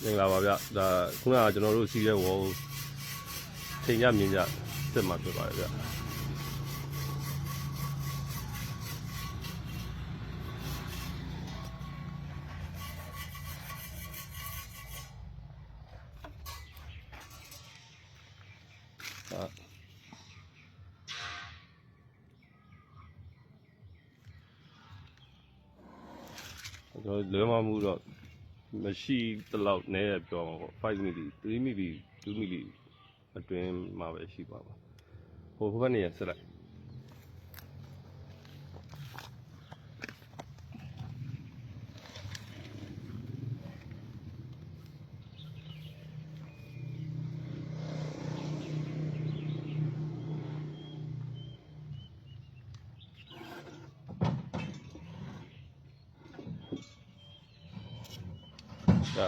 မင်္ဂလာပါဗျဒါခုနကကျွန်တော်တို့စီးရဲဝေါ်ချိန်ရမြင်ကြစစ်မှာဖြစ်ပါတယ်ဗျကျွန်တော်လွယ်မမှုတော့မရှိတလောက်နည်းရပြောမှာပေါ့5 mm 3 mm 2 mm အတွင်းမှာပဲရှိပါပါဟိုဘက်နေရဆက်လိုက်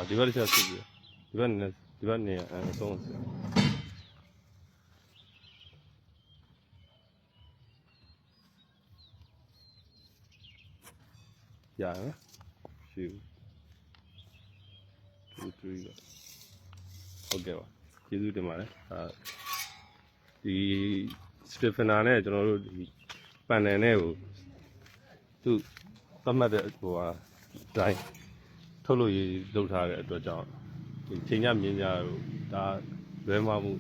ဒီဘက်တစ်ချက်စစ်ပြီးဒီဘက်နေအဆုံးစစ်ရနော်ရှိ2 3ဟုတ်ကဲ့ပါကျေးဇူးတင်ပါတယ်ဒီစတီဖနာနဲ့ကျွန်တော်တို့ဒီပန်နယ်နဲ့ကိုသူ့သတ်မှတ်တဲ့ဟိုဟာဒိုင်းထုတ်လို့ရလုပ်ထားတဲ့အတွက်ကြောင့်ဒီချိန်ညမြင်ကြတော့ဒါလွဲမှားမှု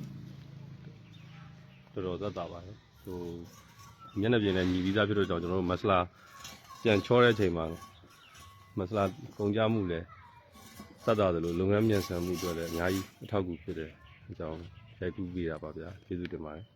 တော်သက်သာပါတယ်ဟိုမျက်နှာပြင်နဲ့ညီပြီးသားဖြစ်တော့ကြောင့်ကျွန်တော်တို့မဆလာပြန်ချောတဲ့အချိန်မှာမဆလာကုန်ကြမှုလည်းသက်သာတယ်လို့လုပ်ငန်းမြန်ဆန်မှုအတွက်လည်းအများကြီးအထောက်အကူဖြစ်တယ်အကြောင်းရိုက်ကူးပေးတာပါဗျာကျေးဇူးတင်ပါတယ်